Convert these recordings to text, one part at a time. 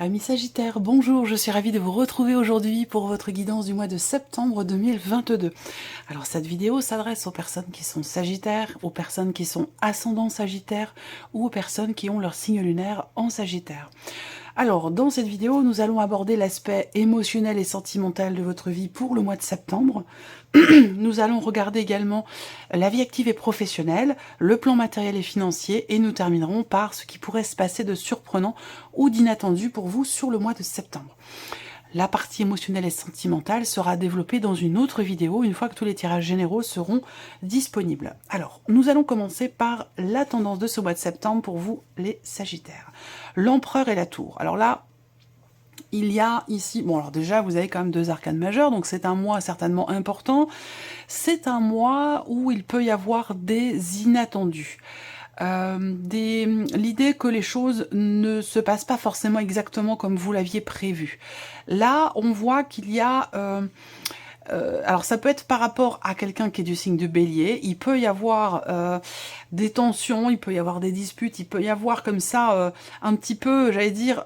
Amis Sagittaires, bonjour, je suis ravie de vous retrouver aujourd'hui pour votre guidance du mois de septembre 2022. Alors cette vidéo s'adresse aux personnes qui sont Sagittaires, aux personnes qui sont ascendants Sagittaires ou aux personnes qui ont leur signe lunaire en Sagittaire. Alors dans cette vidéo, nous allons aborder l'aspect émotionnel et sentimental de votre vie pour le mois de septembre. Nous allons regarder également la vie active et professionnelle, le plan matériel et financier, et nous terminerons par ce qui pourrait se passer de surprenant ou d'inattendu pour vous sur le mois de septembre. La partie émotionnelle et sentimentale sera développée dans une autre vidéo, une fois que tous les tirages généraux seront disponibles. Alors, nous allons commencer par la tendance de ce mois de septembre pour vous, les Sagittaires. L'Empereur et la Tour. Alors là, il y a ici, bon alors déjà vous avez quand même deux arcanes majeures, donc c'est un mois certainement important. C'est un mois où il peut y avoir des inattendus. L'idée que les choses ne se passent pas forcément exactement comme vous l'aviez prévu. Là, on voit qu'il y a... alors ça peut être par rapport à quelqu'un qui est du signe de Bélier, il peut y avoir des tensions, il peut y avoir des disputes, il peut y avoir comme ça un petit peu, j'allais dire,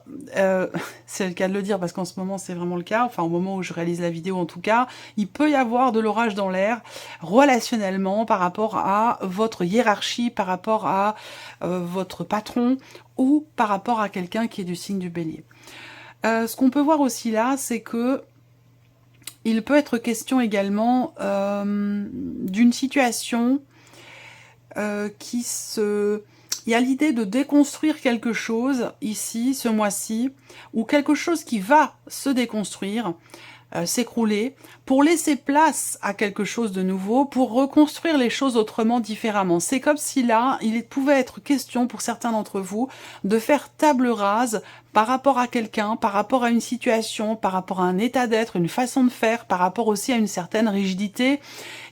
c'est le cas de le dire parce qu'en ce moment c'est vraiment le cas, enfin au moment où je réalise la vidéo en tout cas, il peut y avoir de l'orage dans l'air relationnellement par rapport à votre hiérarchie, par rapport à votre patron ou par rapport à quelqu'un qui est du signe du Bélier. Ce qu'on peut voir aussi là, c'est que il peut être question également d'une situation qui se... Il y a l'idée de déconstruire quelque chose ici, ce mois-ci, ou quelque chose qui va se déconstruire, s'écrouler, pour laisser place à quelque chose de nouveau, pour reconstruire les choses autrement, différemment. C'est comme si là, il pouvait être question pour certains d'entre vous de faire table rase par rapport à quelqu'un, par rapport à une situation, par rapport à un état d'être, une façon de faire, par rapport aussi à une certaine rigidité.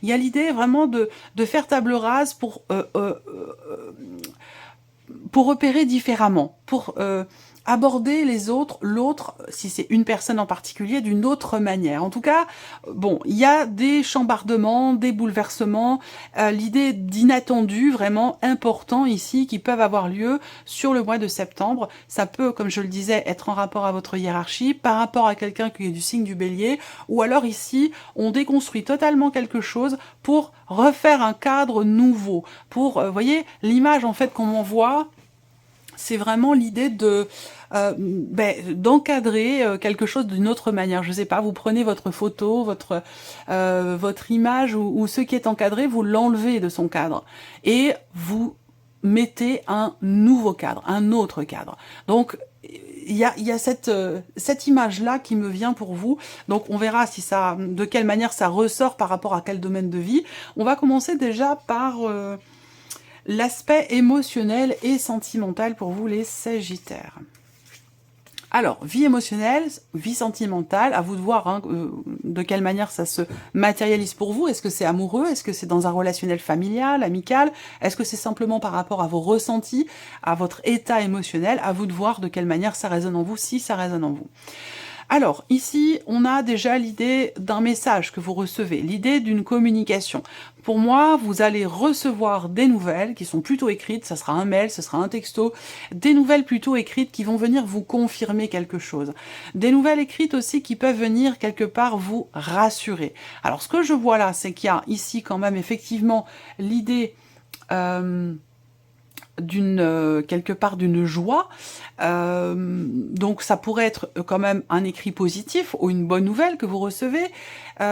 Il y a l'idée vraiment de faire table rase pour opérer différemment, pour aborder les autres, l'autre, si c'est une personne en particulier, d'une autre manière. En tout cas, bon, il y a des chambardements, des bouleversements, l'idée d'inattendu vraiment important ici qui peuvent avoir lieu sur le mois de septembre. Ça peut, comme je le disais, être en rapport à votre hiérarchie, par rapport à quelqu'un qui est du signe du Bélier, ou alors ici, on déconstruit totalement quelque chose pour refaire un cadre nouveau, pour, voyez, l'image en fait qu'on m'envoie, c'est vraiment l'idée de d'encadrer quelque chose d'une autre manière. Je sais pas, vous prenez votre photo, votre image ou ce qui est encadré, vous l'enlevez de son cadre et vous mettez un nouveau cadre, un autre cadre. Donc il y a cette image-là qui me vient pour vous. Donc on verra si ça, de quelle manière ça ressort par rapport à quel domaine de vie. On va commencer déjà par l'aspect émotionnel et sentimental pour vous les Sagittaires. Alors, vie émotionnelle, vie sentimentale, à vous de voir hein, de quelle manière ça se matérialise pour vous. Est-ce que c'est amoureux? Est-ce que c'est dans un relationnel familial, amical? Est-ce que c'est simplement par rapport à vos ressentis, à votre état émotionnel? À vous de voir de quelle manière ça résonne en vous, si ça résonne en vous. Alors, ici, on a déjà l'idée d'un message que vous recevez, l'idée d'une communication. Pour moi, vous allez recevoir des nouvelles qui sont plutôt écrites, ça sera un mail, ce sera un texto, des nouvelles plutôt écrites qui vont venir vous confirmer quelque chose. Des nouvelles écrites aussi qui peuvent venir quelque part vous rassurer. Alors, ce que je vois là, c'est qu'il y a ici quand même effectivement l'idée quelque part d'une joie. Donc ça pourrait être quand même un écrit positif ou une bonne nouvelle que vous recevez.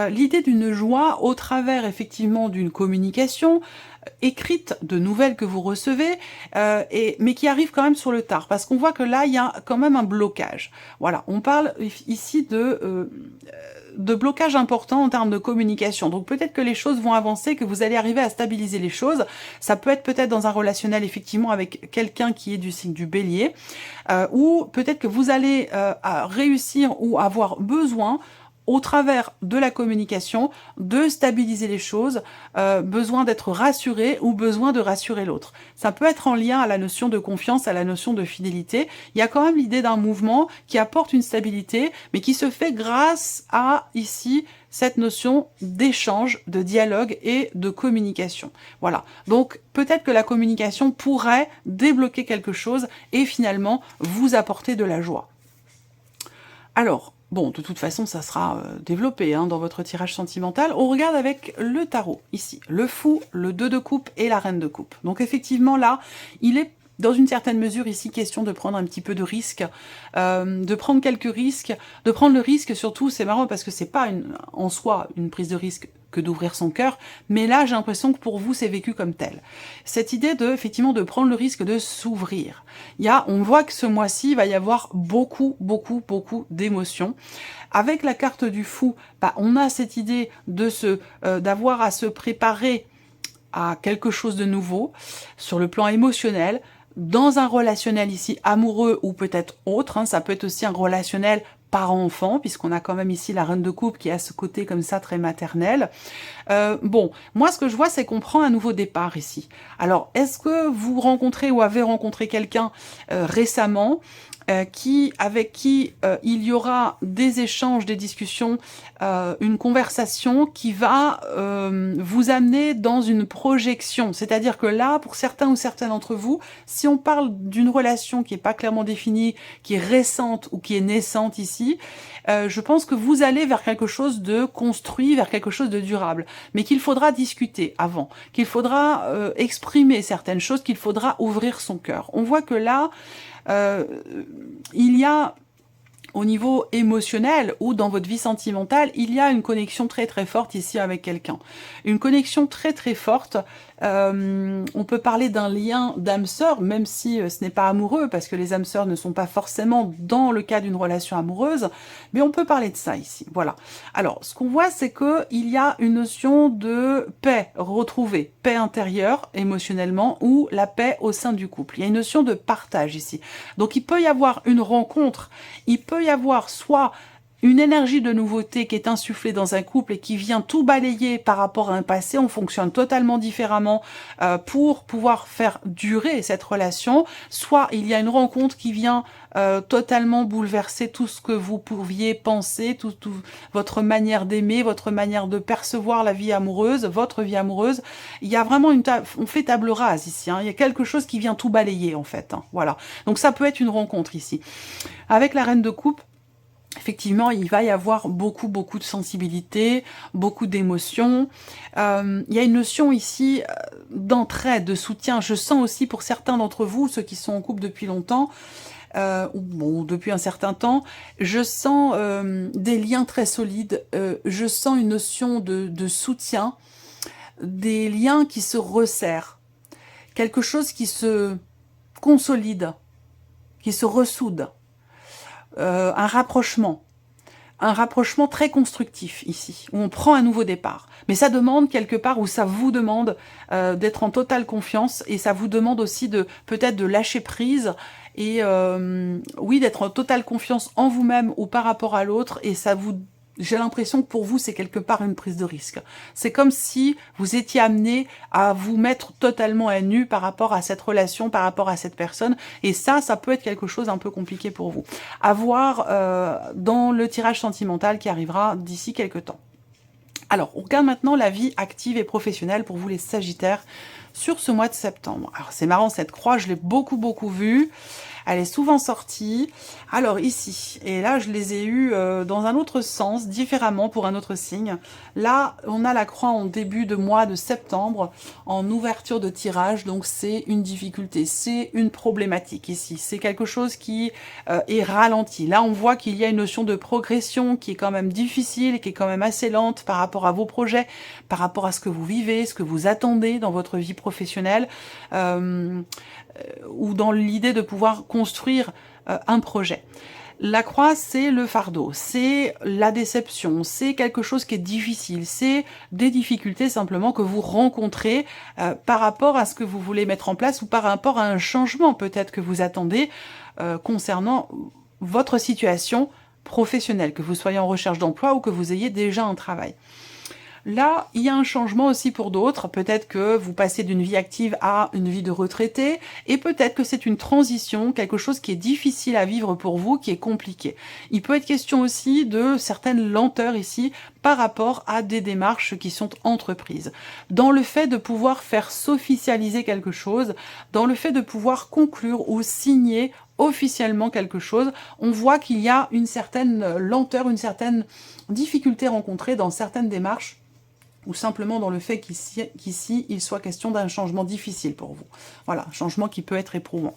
L'idée d'une joie au travers effectivement d'une communication écrite de nouvelles que vous recevez, mais qui arrive quand même sur le tard, parce qu'on voit que là, il y a quand même un blocage. Voilà, on parle ici de blocage important en termes de communication. Donc peut-être que les choses vont avancer, que vous allez arriver à stabiliser les choses. Ça peut être peut-être dans un relationnel effectivement avec quelqu'un qui est du signe du Bélier, ou peut-être que vous allez réussir ou avoir besoin au travers de la communication, de stabiliser les choses, besoin d'être rassuré ou besoin de rassurer l'autre. Ça peut être en lien à la notion de confiance, à la notion de fidélité. Il y a quand même l'idée d'un mouvement qui apporte une stabilité, mais qui se fait grâce à, ici, cette notion d'échange, de dialogue et de communication. Voilà. Donc, peut-être que la communication pourrait débloquer quelque chose et finalement vous apporter de la joie. Alors, bon, de toute façon, ça sera développé dans votre tirage sentimental. On regarde avec le tarot, ici. Le fou, le 2 de coupe et la reine de coupe. Donc effectivement, là, il est dans une certaine mesure ici question de prendre un petit peu de risque, de prendre quelques risques, de prendre le risque surtout, c'est marrant parce que c'est pas en soi une prise de risque que d'ouvrir son cœur, mais là j'ai l'impression que pour vous c'est vécu comme tel. Cette idée effectivement de prendre le risque de s'ouvrir. On voit que ce mois-ci il va y avoir beaucoup d'émotions. Avec la carte du fou, on a cette idée d'avoir à se préparer à quelque chose de nouveau sur le plan émotionnel, dans un relationnel ici amoureux ou peut-être autre, ça peut être aussi un relationnel parent-enfant, puisqu'on a quand même ici la reine de coupe qui a ce côté comme ça très maternel. Bon, moi ce que je vois c'est qu'on prend un nouveau départ ici. Alors, est-ce que vous rencontrez ou avez rencontré quelqu'un récemment avec qui il y aura des échanges, des discussions, une conversation qui va vous amener dans une projection. C'est-à-dire que là, pour certains ou certaines d'entre vous, si on parle d'une relation qui n'est pas clairement définie, qui est récente ou qui est naissante ici, je pense que vous allez vers quelque chose de construit, vers quelque chose de durable, mais qu'il faudra discuter avant, qu'il faudra exprimer certaines choses, qu'il faudra ouvrir son cœur. On voit que là, il y a au niveau émotionnel ou dans votre vie sentimentale, il y a une connexion très forte ici avec quelqu'un. Une connexion très forte. On peut parler d'un lien d'âme sœur, même si ce n'est pas amoureux, parce que les âmes sœurs ne sont pas forcément dans le cas d'une relation amoureuse, mais on peut parler de ça ici. Voilà. Alors, ce qu'on voit, c'est qu'il y a une notion de paix retrouvée, paix intérieure, émotionnellement, ou la paix au sein du couple. Il y a une notion de partage ici. Donc, il peut y avoir une rencontre, il peut y avoir soit une énergie de nouveauté qui est insufflée dans un couple et qui vient tout balayer par rapport à un passé. On fonctionne totalement différemment pour pouvoir faire durer cette relation. Soit il y a une rencontre qui vient totalement bouleverser tout ce que vous pouviez penser, tout votre manière d'aimer, votre manière de percevoir la vie amoureuse, votre vie amoureuse. Il y a vraiment on fait table rase ici. Il y a quelque chose qui vient tout balayer en fait. Voilà. Donc ça peut être une rencontre ici. Avec la reine de coupe, effectivement, il va y avoir beaucoup de sensibilité, beaucoup d'émotions. Il y a une notion ici d'entraide, de soutien. Je sens aussi pour certains d'entre vous, ceux qui sont en couple depuis longtemps, ou depuis un certain temps, je sens des liens très solides, je sens une notion de soutien, des liens qui se resserrent, quelque chose qui se consolide, qui se ressoude. Un rapprochement très constructif ici, où on prend un nouveau départ. Mais ça demande quelque part, où ça vous demande d'être en totale confiance, et ça vous demande aussi peut-être de lâcher prise, et oui, d'être en totale confiance en vous-même ou par rapport à l'autre, et j'ai l'impression que pour vous, c'est quelque part une prise de risque. C'est comme si vous étiez amené à vous mettre totalement à nu par rapport à cette relation, par rapport à cette personne. Et ça peut être quelque chose un peu compliqué pour vous. À voir dans le tirage sentimental qui arrivera d'ici quelques temps. Alors, on regarde maintenant la vie active et professionnelle pour vous les Sagittaires sur ce mois de septembre. Alors c'est marrant, cette croix, je l'ai beaucoup vue. Elle est souvent sortie. Alors ici, et là je les ai eues dans un autre sens, différemment pour un autre signe. Là, on a la croix en début de mois de septembre, en ouverture de tirage, donc c'est une difficulté, c'est une problématique ici. C'est quelque chose qui est ralenti. Là, on voit qu'il y a une notion de progression qui est quand même difficile, qui est quand même assez lente par rapport à vos projets, par rapport à ce que vous vivez, ce que vous attendez dans votre vie professionnelle. Ou dans l'idée de pouvoir construire un projet. La croix, c'est le fardeau, c'est la déception, c'est quelque chose qui est difficile, c'est des difficultés simplement que vous rencontrez par rapport à ce que vous voulez mettre en place ou par rapport à un changement peut-être que vous attendez concernant votre situation professionnelle, que vous soyez en recherche d'emploi ou que vous ayez déjà un travail. Là, il y a un changement aussi pour d'autres. Peut-être que vous passez d'une vie active à une vie de retraité, et peut-être que c'est une transition, quelque chose qui est difficile à vivre pour vous, qui est compliqué. Il peut être question aussi de certaines lenteurs ici par rapport à des démarches qui sont entreprises. Dans le fait de pouvoir faire s'officialiser quelque chose, dans le fait de pouvoir conclure ou signer officiellement quelque chose, on voit qu'il y a une certaine lenteur, une certaine difficulté rencontrée dans certaines démarches, ou simplement dans le fait qu'ici, il soit question d'un changement difficile pour vous. Voilà, un changement qui peut être éprouvant.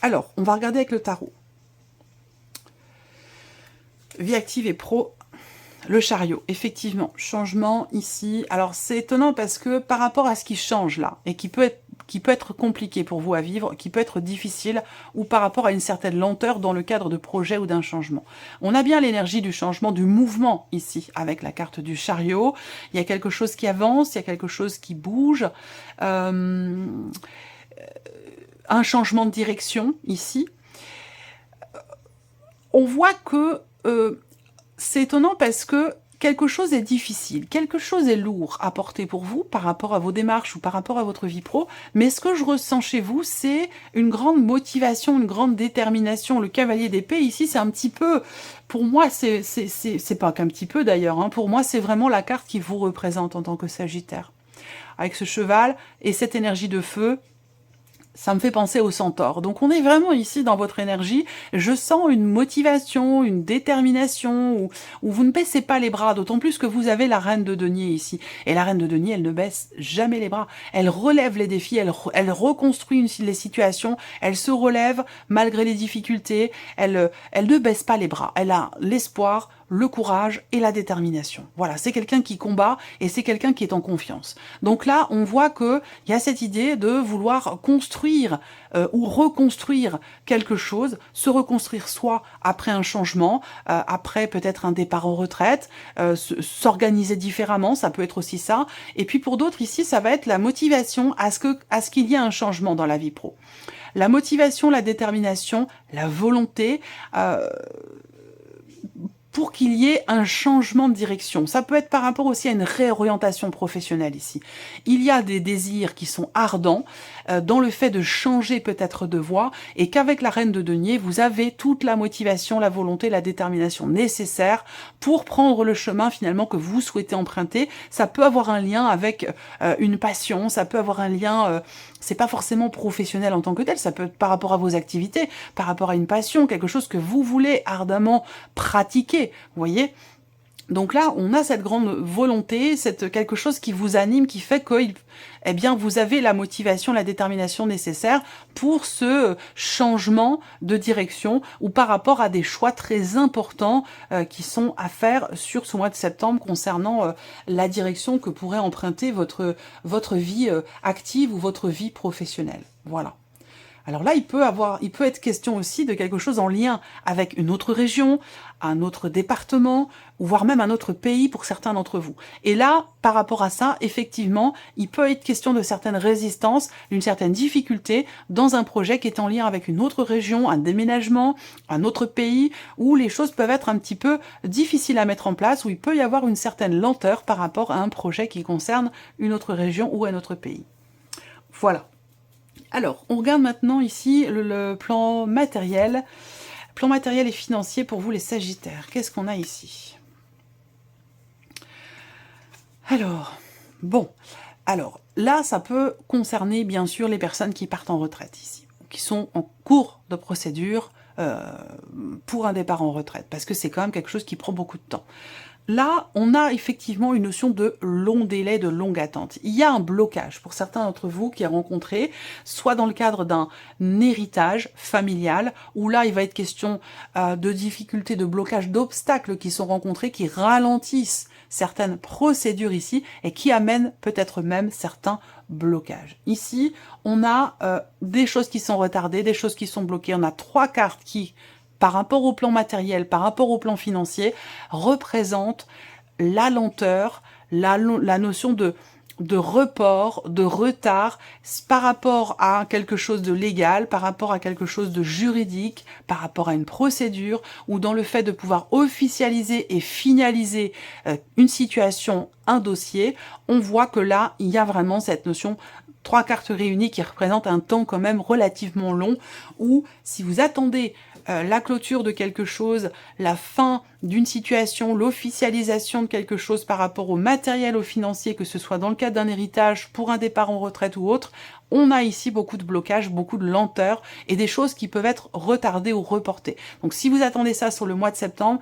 Alors, on va regarder avec le tarot. Vie active et pro, le chariot, effectivement, changement ici. Alors, c'est étonnant parce que par rapport à ce qui change là, et qui peut être compliqué pour vous à vivre, qui peut être difficile, ou par rapport à une certaine lenteur dans le cadre de projets ou d'un changement. On a bien l'énergie du changement, du mouvement ici, avec la carte du chariot. Il y a quelque chose qui avance, il y a quelque chose qui bouge. Un changement de direction ici. On voit que c'est étonnant parce que quelque chose est difficile, quelque chose est lourd à porter pour vous par rapport à vos démarches ou par rapport à votre vie pro, mais ce que je ressens chez vous, c'est une grande motivation, une grande détermination. Le cavalier d'épée, ici, c'est un petit peu, pour moi, c'est pas qu'un petit peu d'ailleurs, hein, pour moi, c'est vraiment la carte qui vous représente en tant que Sagittaire. Avec ce cheval et cette énergie de feu, ça me fait penser au centaure. Donc on est vraiment ici dans votre énergie. Je sens une motivation, une détermination, où vous ne baissez pas les bras, d'autant plus que vous avez la reine de denier ici. Et la reine de denier, elle ne baisse jamais les bras. Elle relève les défis, elle reconstruit les situations, elle se relève malgré les difficultés, elle ne baisse pas les bras. Elle a l'espoir, le courage et la détermination. Voilà, c'est quelqu'un qui combat et c'est quelqu'un qui est en confiance. Donc là, on voit qu'il y a cette idée de vouloir construire ou reconstruire quelque chose, se reconstruire soit après un changement, après peut-être un départ en retraite, s'organiser différemment, ça peut être aussi ça. Et puis pour d'autres ici, ça va être la motivation à ce qu'il y ait un changement dans la vie pro. La motivation, la détermination, la volonté, pour qu'il y ait un changement de direction. Ça peut être par rapport aussi à une réorientation professionnelle ici. Il y a des désirs qui sont ardents dans le fait de changer peut-être de voie, et qu'avec la reine de denier, vous avez toute la motivation, la volonté, la détermination nécessaire pour prendre le chemin finalement que vous souhaitez emprunter. Ça peut avoir un lien avec une passion, ça peut avoir un lien... c'est pas forcément professionnel en tant que tel, ça peut être par rapport à vos activités, par rapport à une passion, quelque chose que vous voulez ardemment pratiquer, vous voyez. Donc là, on a cette grande volonté, quelque chose qui vous anime, qui fait que eh bien, vous avez la motivation, la détermination nécessaire pour ce changement de direction, ou par rapport à des choix très importants qui sont à faire sur ce mois de septembre concernant la direction que pourrait emprunter votre vie active ou votre vie professionnelle. Voilà. Alors là, il peut être question aussi de quelque chose en lien avec une autre région, un autre département, ou voire même un autre pays pour certains d'entre vous. Et là, par rapport à ça, effectivement, il peut être question de certaines résistances, d'une certaine difficulté dans un projet qui est en lien avec une autre région, un déménagement, un autre pays, où les choses peuvent être un petit peu difficiles à mettre en place, où il peut y avoir une certaine lenteur par rapport à un projet qui concerne une autre région ou un autre pays. Voilà. Alors, on regarde maintenant ici le plan matériel et financier pour vous les Sagittaires. Qu'est-ce qu'on a ici? Alors, bon, Alors, là, ça peut concerner, bien sûr, les personnes qui partent en retraite ici, qui sont en cours de procédure pour un départ en retraite, parce que c'est quand même quelque chose qui prend beaucoup de temps. Là, on a effectivement une notion de long délai, de longue attente. Il y a un blocage pour certains d'entre vous qui a rencontré, soit dans le cadre d'un héritage familial, où là, il va être question de difficultés, de blocage, d'obstacles qui sont rencontrés, qui ralentissent certaines procédures ici et qui amènent peut-être même certains blocages. Ici, on a des choses qui sont retardées, des choses qui sont bloquées. On a 3 cartes qui, par rapport au plan matériel, par rapport au plan financier, représente la lenteur, la notion de report, de retard, par rapport à quelque chose de légal, par rapport à quelque chose de juridique, par rapport à une procédure, ou dans le fait de pouvoir officialiser et finaliser une situation, un dossier. On voit que là, il y a vraiment cette notion 3 cartes réunies qui représentent un temps quand même relativement long, où si vous attendez la clôture de quelque chose, la fin d'une situation, l'officialisation de quelque chose par rapport au matériel, au financier, que ce soit dans le cadre d'un héritage, pour un départ en retraite ou autre, on a ici beaucoup de blocages, beaucoup de lenteur et des choses qui peuvent être retardées ou reportées. Donc si vous attendez ça sur le mois de septembre,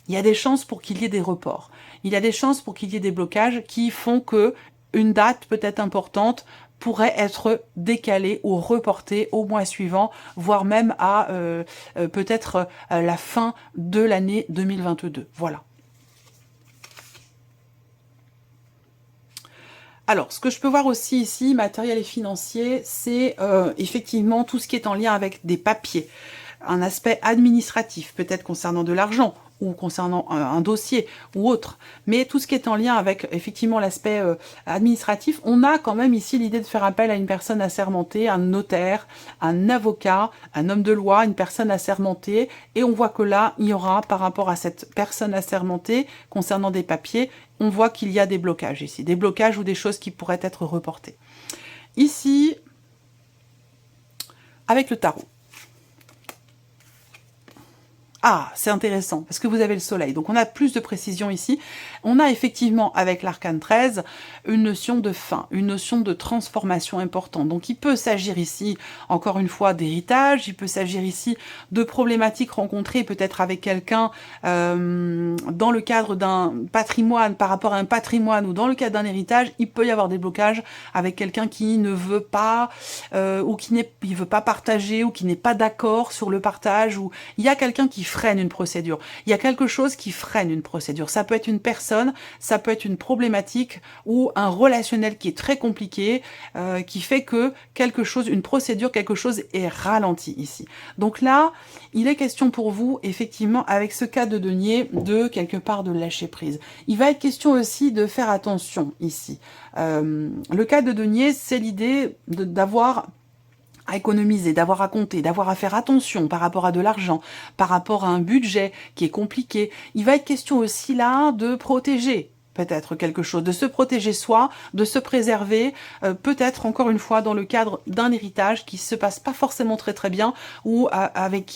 il y a des chances pour qu'il y ait des reports. Il y a des chances pour qu'il y ait des blocages qui font que une date peut-être importante pourrait être décalée ou reportée au mois suivant, voire même à peut-être la fin de l'année 2022. Voilà. Alors, ce que je peux voir aussi ici, matériel et financier, c'est effectivement tout ce qui est en lien avec des papiers, un aspect administratif, peut-être concernant de l'argent, ou concernant un dossier ou autre, mais tout ce qui est en lien avec effectivement l'aspect administratif, on a quand même ici l'idée de faire appel à une personne assermentée, un notaire, un avocat, un homme de loi, une personne assermentée, et on voit que là, il y aura par rapport à cette personne assermentée, concernant des papiers, on voit qu'il y a des blocages ici, des blocages ou des choses qui pourraient être reportées. Ici, avec le tarot. Ah, c'est intéressant, parce que vous avez le soleil. Donc, on a plus de précision ici. On a effectivement, avec l'arcane 13, une notion de fin, une notion de transformation importante. Donc, il peut s'agir ici, encore une fois, d'héritage. Il peut s'agir ici de problématiques rencontrées peut-être avec quelqu'un dans le cadre d'un patrimoine, par rapport à un patrimoine ou dans le cadre d'un héritage. Il peut y avoir des blocages avec quelqu'un qui ne veut pas ou qui ne veut pas partager ou qui n'est pas d'accord sur le partage, ou il y a quelqu'un qui freine une procédure. Il y a quelque chose qui freine une procédure. Ça peut être une personne, ça peut être une problématique ou un relationnel qui est très compliqué, qui fait que quelque chose, une procédure, quelque chose est ralenti ici. Donc là, il est question pour vous, effectivement, avec ce cas de denier, de quelque part de lâcher prise. Il va être question aussi de faire attention ici. Le cas de denier, c'est l'idée d'avoir à économiser, d'avoir à compter, d'avoir à faire attention par rapport à de l'argent, par rapport à un budget qui est compliqué. Il va être question aussi là de protéger peut-être quelque chose, de se protéger soi, de se préserver, peut-être encore une fois dans le cadre d'un héritage qui se passe pas forcément très très bien, ou avec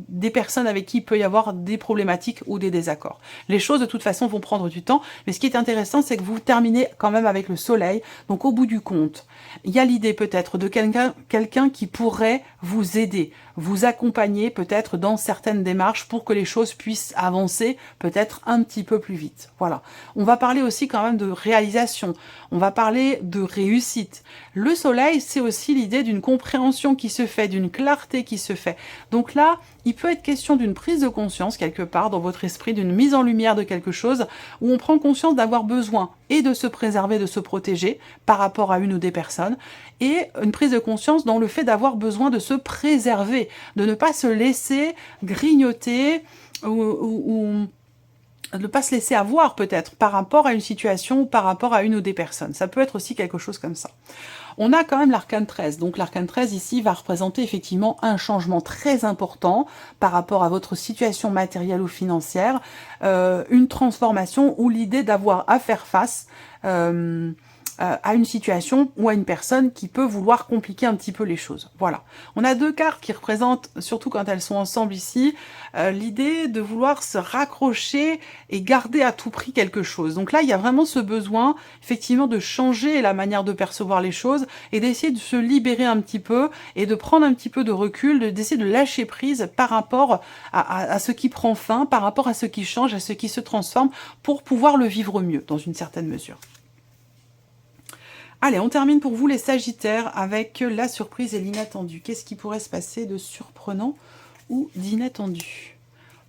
des personnes avec qui il peut y avoir des problématiques ou des désaccords. Les choses de toute façon vont prendre du temps, mais ce qui est intéressant, c'est que vous terminez quand même avec le soleil. Donc au bout du compte, il y a l'idée peut-être de quelqu'un qui pourrait vous aider, vous accompagner peut-être dans certaines démarches pour que les choses puissent avancer peut-être un petit peu plus vite. Voilà. On va parler aussi quand même de réalisation, on va parler de réussite. Le soleil, c'est aussi l'idée d'une compréhension qui se fait, d'une clarté qui se fait. Donc là, il peut être question d'une prise de conscience quelque part dans votre esprit, d'une mise en lumière de quelque chose où on prend conscience d'avoir besoin et de se préserver, de se protéger par rapport à une ou des personnes, et une prise de conscience dans le fait d'avoir besoin de se préserver, de ne pas se laisser grignoter ou de ne pas se laisser avoir peut-être par rapport à une situation ou par rapport à une ou des personnes. Ça peut être aussi quelque chose comme ça. On a quand même l'arcane 13. Donc l'arcane 13 ici va représenter effectivement un changement très important par rapport à votre situation matérielle ou financière, une transformation ou l'idée d'avoir à faire face à une situation ou à une personne qui peut vouloir compliquer un petit peu les choses. Voilà. On a deux cartes qui représentent, surtout quand elles sont ensemble ici, l'idée de vouloir se raccrocher et garder à tout prix quelque chose. Donc là, il y a vraiment ce besoin, effectivement, de changer la manière de percevoir les choses et d'essayer de se libérer un petit peu et de prendre un petit peu de recul, d'essayer de lâcher prise par rapport à ce qui prend fin, par rapport à ce qui change, à ce qui se transforme, pour pouvoir le vivre mieux, dans une certaine mesure. Allez, on termine pour vous les Sagittaires avec la surprise et l'inattendu. Qu'est-ce qui pourrait se passer de surprenant ou d'inattendu?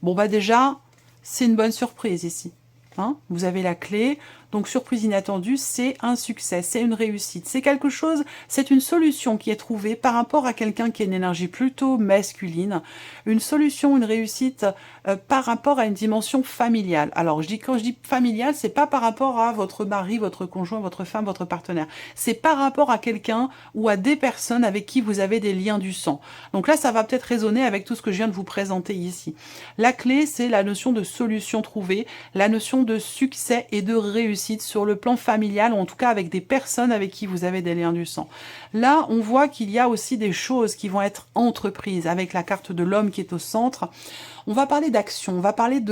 Bon, bah déjà, c'est une bonne surprise ici. Hein, vous avez la clé. Donc, surprise inattendue, c'est un succès, c'est une réussite. C'est quelque chose, c'est une solution qui est trouvée par rapport à quelqu'un qui a une énergie plutôt masculine. Une solution, une réussite par rapport à une dimension familiale. Alors, quand je dis familiale, c'est pas par rapport à votre mari, votre conjoint, votre femme, votre partenaire. C'est par rapport à quelqu'un ou à des personnes avec qui vous avez des liens du sang. Donc là, ça va peut-être résonner avec tout ce que je viens de vous présenter ici. La clé, c'est la notion de solution trouvée, la notion de succès et de réussite sur le plan familial, ou en tout cas avec des personnes avec qui vous avez des liens du sang. Là, on voit qu'il y a aussi des choses qui vont être entreprises, avec la carte de l'homme qui est au centre. On va parler d'action, on va parler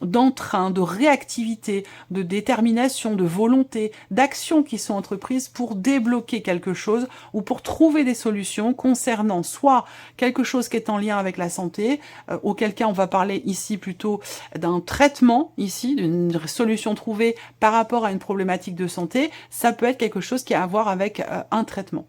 d'entrain, de réactivité, de détermination, de volonté, d'actions qui sont entreprises pour débloquer quelque chose ou pour trouver des solutions concernant soit quelque chose qui est en lien avec la santé, auquel cas on va parler ici plutôt d'un traitement, ici, d'une solution trouvée par rapport à une problématique de santé. Ça peut être quelque chose qui a à voir avec un traitement.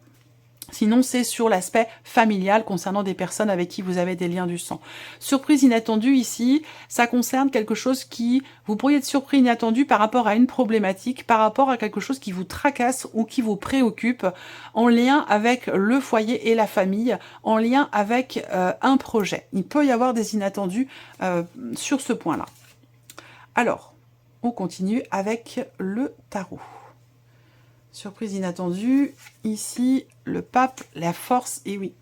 Sinon, c'est sur l'aspect familial concernant des personnes avec qui vous avez des liens du sang. Surprise inattendue ici, ça concerne quelque chose qui, vous pourriez être surpris inattendu par rapport à une problématique, par rapport à quelque chose qui vous tracasse ou qui vous préoccupe, en lien avec le foyer et la famille, en lien avec un projet. Il peut y avoir des inattendus sur ce point-là. Alors, on continue avec le tarot. Surprise inattendue, ici, le pape, la force, et oui.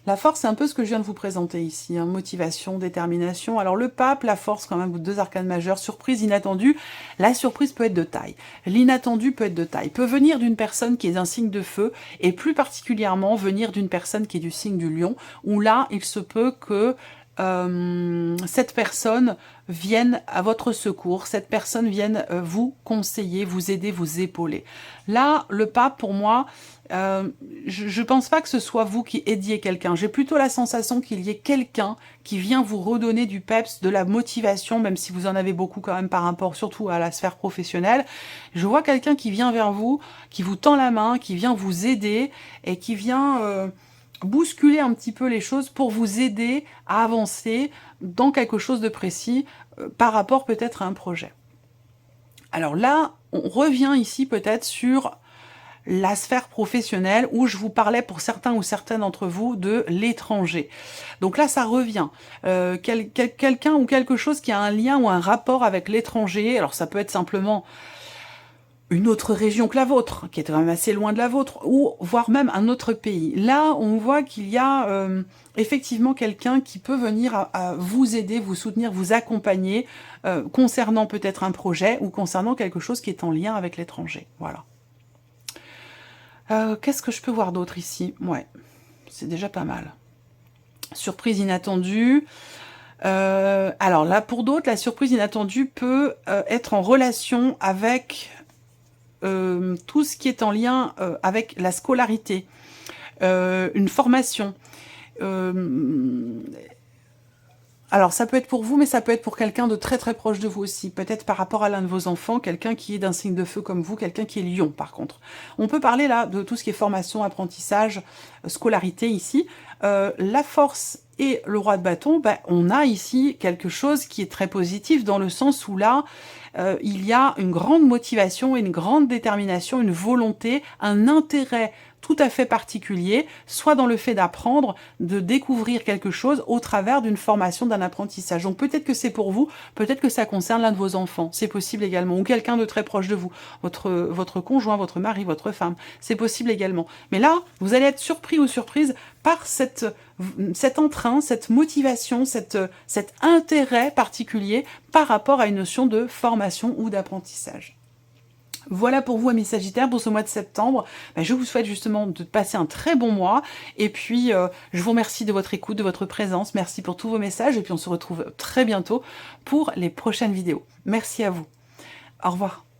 La force, c'est un peu ce que je viens de vous présenter ici, hein, motivation, détermination. Alors le pape, la force, quand même, deux arcanes majeures, surprise inattendue. La surprise peut être de taille. L'inattendu peut être de taille. Peut venir d'une personne qui est d'un signe de feu, et plus particulièrement venir d'une personne qui est du signe du lion, où là, il se peut que cette personne vienne à votre secours, cette personne vienne vous conseiller, vous aider, vous épauler. Là, le pape, pour moi, je pense pas que ce soit vous qui aidiez quelqu'un. J'ai plutôt la sensation qu'il y ait quelqu'un qui vient vous redonner du peps, de la motivation, même si vous en avez beaucoup quand même par rapport surtout à la sphère professionnelle. Je vois quelqu'un qui vient vers vous, qui vous tend la main, qui vient vous aider et qui vient bousculer un petit peu les choses pour vous aider à avancer dans quelque chose de précis par rapport peut-être à un projet. Alors là, on revient ici peut-être sur la sphère professionnelle où je vous parlais pour certains ou certaines d'entre vous de l'étranger. Donc là, ça revient. Quelqu'un ou quelque chose qui a un lien ou un rapport avec l'étranger. Alors ça peut être simplement une autre région que la vôtre, qui est quand même assez loin de la vôtre, ou voire même un autre pays. Là, on voit qu'il y a effectivement quelqu'un qui peut venir à vous aider, vous soutenir, vous accompagner, concernant peut-être un projet, ou concernant quelque chose qui est en lien avec l'étranger. Voilà. Qu'est-ce que je peux voir d'autre ici? Ouais, c'est déjà pas mal. Surprise inattendue. Alors là, pour d'autres, la surprise inattendue peut être en relation avec tout ce qui est en lien avec la scolarité, une formation. Alors ça peut être pour vous, mais ça peut être pour quelqu'un de très très proche de vous aussi. Peut-être par rapport à l'un de vos enfants, quelqu'un qui est d'un signe de feu comme vous, quelqu'un qui est lion par contre. On peut parler là de tout ce qui est formation, apprentissage, scolarité ici. La force et le roi de bâton, ben, on a ici quelque chose qui est très positif dans le sens où là, il y a une grande motivation, une grande détermination, une volonté, un intérêt tout à fait particulier, soit dans le fait d'apprendre, de découvrir quelque chose au travers d'une formation, d'un apprentissage. Donc peut-être que c'est pour vous, peut-être que ça concerne l'un de vos enfants, c'est possible également, ou quelqu'un de très proche de vous, votre conjoint, votre mari, votre femme, c'est possible également. Mais là, vous allez être surpris ou surprise par cet entrain, cette motivation, cet intérêt particulier par rapport à une notion de formation ou d'apprentissage. Voilà pour vous, amis Sagittaires, pour ce mois de septembre. Ben, je vous souhaite justement de passer un très bon mois. Et puis, je vous remercie de votre écoute, de votre présence. Merci pour tous vos messages. Et puis, on se retrouve très bientôt pour les prochaines vidéos. Merci à vous. Au revoir.